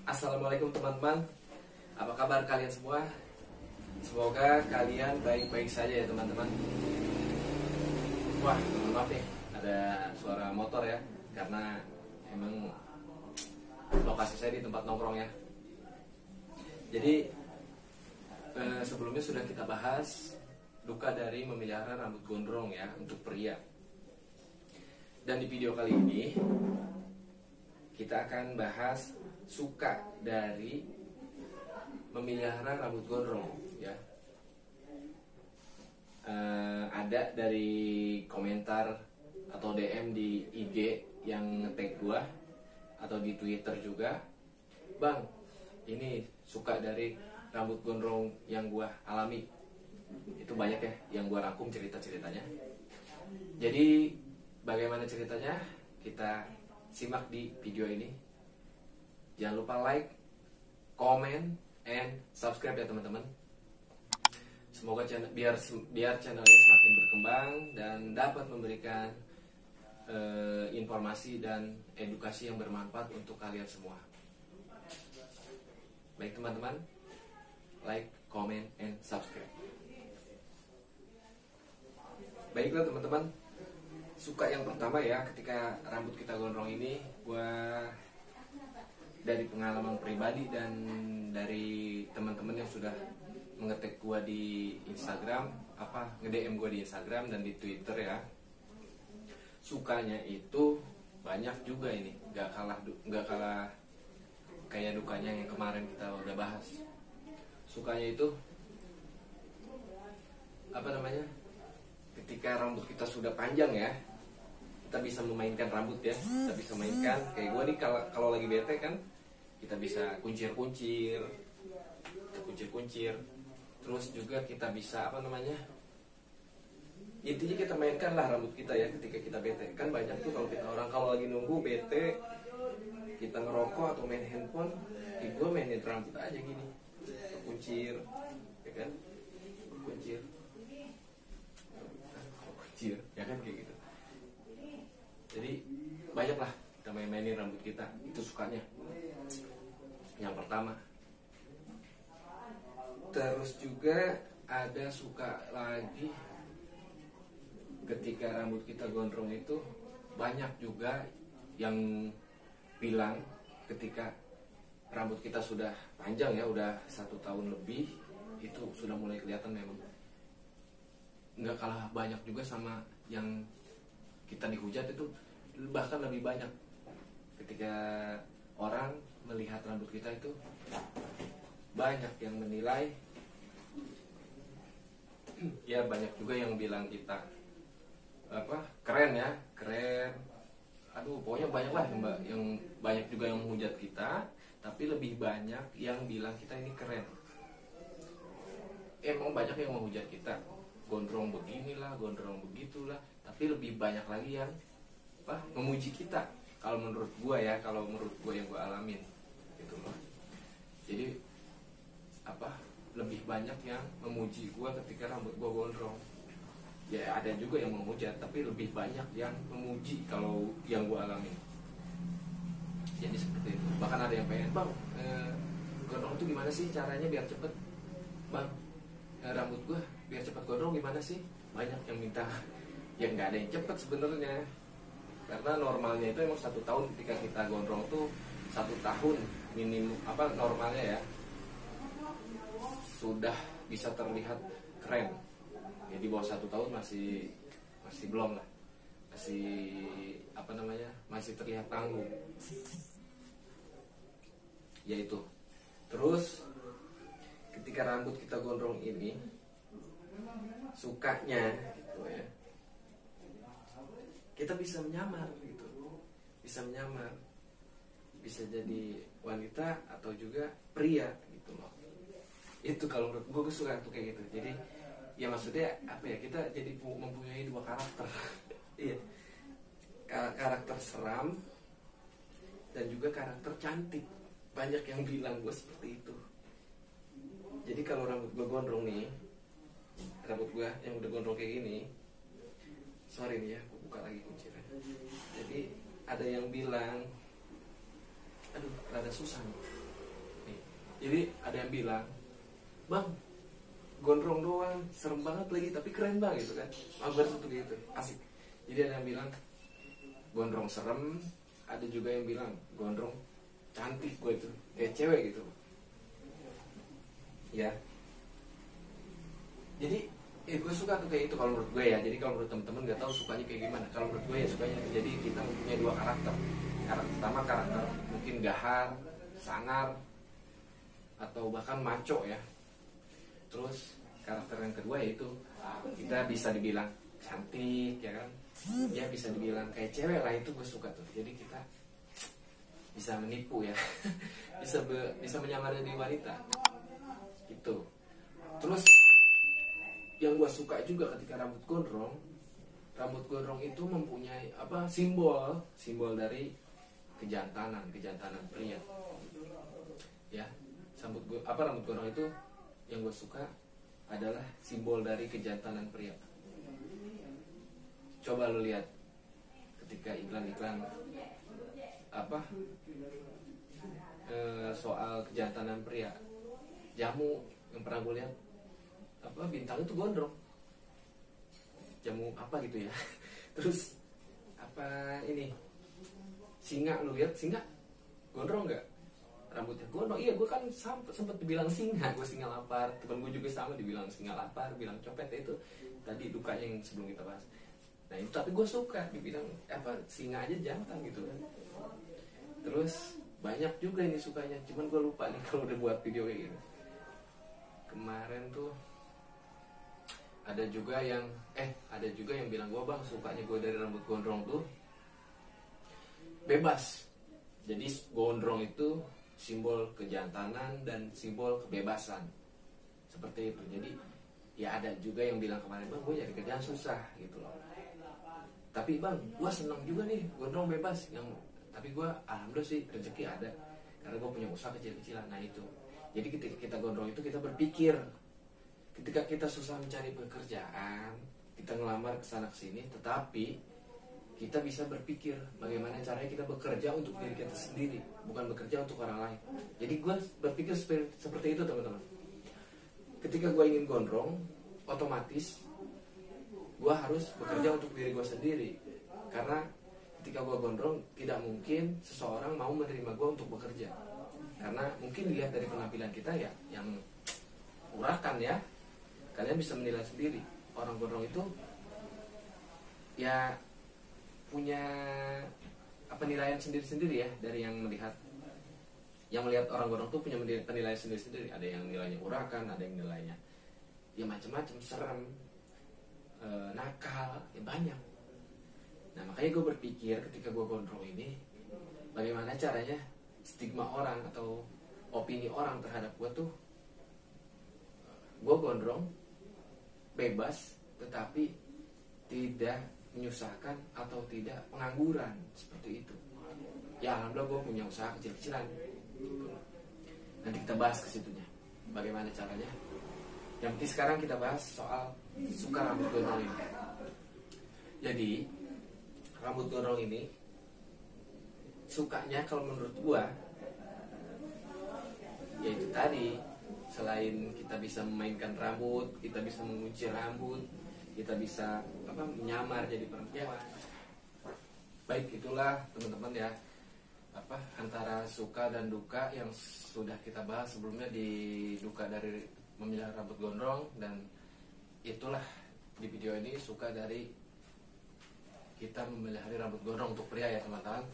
Assalamualaikum teman-teman. Apa kabar kalian semua? Semoga kalian baik-baik saja ya teman-teman. Wah, maaf nih, ada suara motor ya. Karena emang lokasi saya di tempat nongkrong ya. Jadi sebelumnya sudah kita bahas duka dari memelihara rambut gondrong ya untuk pria. Dan di video kali ini kita akan bahas suka dari memelihara rambut gondrong ya. Ada dari komentar atau DM di IG yang nge-tag gua atau di Twitter juga, "Bang, ini suka dari rambut gondrong yang gua alami." Itu banyak ya yang gua rangkum cerita-ceritanya. Jadi bagaimana ceritanya? Kita simak di video ini. Jangan lupa like, comment, and subscribe ya teman-teman. Semoga biar channelnya semakin berkembang dan dapat memberikan informasi dan edukasi yang bermanfaat untuk kalian semua. Baik teman-teman, like, comment, and subscribe. Baiklah teman-teman, suka yang pertama ya ketika rambut kita gondrong ini, gua dari pengalaman pribadi dan dari teman-teman yang sudah nge-tag gua di Instagram, nge-DM gua di Instagram dan di Twitter ya. Sukanya itu banyak juga ini, nggak kalah kayak dukanya yang kemarin kita udah bahas. Sukanya itu ketika rambut kita sudah panjang ya, kita bisa memainkan rambut ya. Kita bisa mainkan kayak gua nih kalau lagi bete kan, kita bisa kuncir-kuncir. Terus juga kita bisa intinya kita mainkan lah rambut kita ya ketika kita bete. Kan banyak tuh kalau lagi nunggu bete, kita ngerokok atau main handphone, gue mainin rambut aja gini, kuncir, ya kan, kuncir, ya kan kayak gitu. Jadi banyak lah kita mainin rambut kita, itu sukanya. Yang pertama. Terus juga ada suka lagi ketika rambut kita gondrong itu, banyak juga yang bilang ketika rambut kita sudah panjang ya, udah 1 tahun lebih, itu sudah mulai kelihatan memang. Nggak kalah banyak juga sama yang kita dihujat, itu bahkan lebih banyak ketika orang melihat rambut kita itu. Banyak yang menilai ya, banyak juga yang bilang kita keren ya, keren. Aduh, pokoknya banyak lah yang banyak juga yang menghujat kita, tapi lebih banyak yang bilang kita ini keren. Emang banyak yang menghujat kita, gondrong beginilah, gondrong begitulah, tapi lebih banyak lagi yang memuji kita. Kalau menurut gua ya, yang gua alamin gitu loh. Jadi lebih banyak yang memuji gua ketika rambut gua gondrong. Ya ada juga yang menghujat, tapi lebih banyak yang memuji kalau yang gua alami. Jadi seperti itu. Bahkan ada yang pengen, "Bang, gondrong itu gimana sih caranya biar cepet? Bang, rambut gua biar cepet gondrong gimana sih?" Banyak yang minta. Ya nggak ada yang cepet sebenarnya. Karena normalnya itu emang 1 tahun. Ketika kita gondrong tuh 1 tahun minimum, normalnya ya, sudah bisa terlihat keren. Jadi bawah 1 tahun masih belum lah, masih terlihat tanggung. Yaitu. Terus ketika rambut kita gondrong ini, sukanya gitu ya, kita bisa menyamar gitu, bisa jadi wanita atau juga pria gitu loh. Itu kalau menurut gue suka tuh kayak gitu. Jadi ya maksudnya kita jadi mempunyai 2 karakter. Iya, karakter seram dan juga karakter cantik. Banyak yang bilang gue seperti itu. Jadi kalau rambut gue gondrong nih, rambut gue yang udah gondrong kayak gini, sorry nih ya, aku buka lagi kuncinya. Jadi ada yang bilang, aduh rada susah nih. Jadi ada yang bilang, bang gondrong doang serem banget lagi tapi keren bang gitu kan, mabar seperti itu asik. Jadi ada yang bilang gondrong serem, ada juga yang bilang gondrong cantik, gue itu kayak cewek gitu ya. Jadi gue suka tuh kayak itu kalau menurut gue ya. Jadi kalau menurut temen-temen nggak tahu sukanya kayak gimana. Kalau menurut gue ya sukanya, jadi kita mempunyai dua karakter. Pertama karakter mungkin gahar, sangar, atau bahkan maco ya. Terus karakter yang kedua yaitu kita bisa dibilang cantik ya kan, ya bisa dibilang kayak cewek lah, itu gue suka tuh. Jadi kita bisa menipu ya bisa menyamar jadi wanita gitu. Terus yang gue suka juga ketika rambut gondrong itu mempunyai apa, simbol dari kejantanan pria ya. Rambut gondrong itu yang gue suka adalah simbol dari kejantanan pria. Coba lu lihat ketika iklan-iklan soal kejantanan pria, jamu yang pernah gue lihat bintang itu gondrong, jamu apa gitu ya. Terus ini singa, lu lihat singa gondrong nggak rambutnya? Gondrong. Iya, gue kan sempet dibilang singa, gue singa lapar. Temen gue juga sama dibilang singa lapar, bilang copet ya. Itu tadi dukanya yang sebelum kita bahas. Nah itu, tapi gue suka dibilang singa aja jantan gitu kan. Terus banyak juga ini sukanya, cuman gue lupa nih kalau udah buat video kayak gini. Kemarin tuh ada juga yang bilang, gue bang sukanya gue dari rambut gondrong tuh bebas. Jadi gondrong itu simbol kejantanan dan simbol kebebasan, seperti itu. Jadi ya ada juga yang bilang kemarin, bang gue nyari kerjaan susah gitu loh, tapi bang gue seneng juga nih gondrong bebas. Tapi gue alhamdulillah sih rezeki ada, karena gue punya usaha kecil-kecilan. Nah itu, jadi ketika kita gondrong itu kita berpikir, ketika kita susah mencari pekerjaan, kita ngelamar kesana kesini, tetapi kita bisa berpikir bagaimana caranya kita bekerja untuk diri kita sendiri, bukan bekerja untuk orang lain. Jadi gue berpikir seperti itu teman-teman. Ketika gue ingin gondrong, otomatis gue harus bekerja untuk diri gue sendiri. Karena ketika gue gondrong, tidak mungkin seseorang mau menerima gue untuk bekerja. Karena mungkin dilihat dari penampilan kita ya, yang urakan ya. Kalian bisa menilai sendiri. Orang gondrong itu ya punya penilaian sendiri-sendiri ya, dari yang melihat. Yang melihat orang gondrong tuh punya penilaian sendiri-sendiri. Ada yang nilainya urakan, ada yang nilainya ya macam-macam, serem, nakal, ya banyak. Nah makanya gue berpikir ketika gue gondrong ini, bagaimana caranya stigma orang atau opini orang terhadap gue tuh, gue gondrong bebas tetapi tidak menyusahkan atau tidak pengangguran, seperti itu ya. Alhamdulillah gue punya usaha kecil-kecilan. Nanti kita bahas ke situnya bagaimana caranya. Yang penting sekarang kita bahas soal suka rambut gondrong ini. Jadi rambut gondrong ini sukanya kalau menurut gua yaitu tadi, selain kita bisa memainkan rambut, kita bisa mengunci rambut, kita bisa menyamar jadi perempuan. Baik, itulah teman-teman ya, antara suka dan duka yang sudah kita bahas sebelumnya di duka dari memilih rambut gondrong, dan itulah di video ini suka dari kita memelihara rambut gondrong untuk pria ya teman-teman.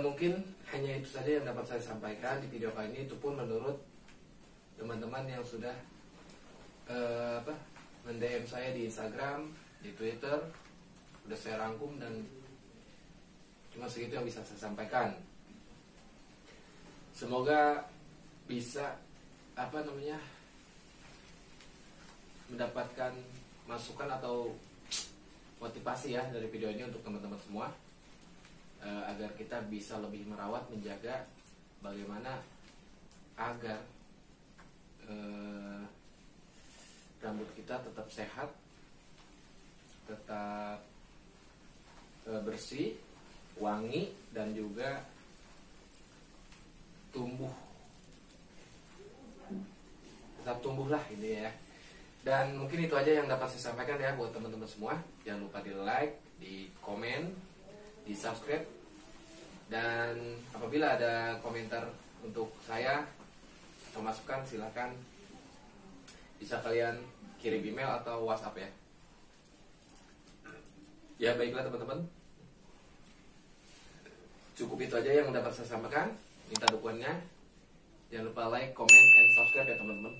Mungkin hanya itu saja yang dapat saya sampaikan di video kali ini. Itu pun menurut teman-teman yang sudah mend-DM saya di Instagram, di Twitter, udah saya rangkum, dan cuma segitu yang bisa saya sampaikan. Semoga bisa mendapatkan masukan atau motivasi ya dari video ini untuk teman-teman semua, agar kita bisa lebih merawat, menjaga bagaimana agar rambut kita tetap sehat, tetap bersih, wangi, dan juga tetap tumbuh lah ini ya. Dan mungkin itu aja yang dapat saya sampaikan ya buat teman-teman semua. Jangan lupa di like, di komen, di subscribe. Dan apabila ada komentar untuk saya atau masukan, silahkan bisa kalian kirim email atau WhatsApp ya. Ya baiklah teman-teman, cukup itu aja yang dapat saya sampaikan. Minta dukungannya. Jangan lupa like, comment, and subscribe ya teman-teman.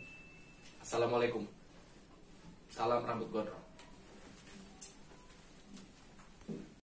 Assalamualaikum. Salam rambut gondrong.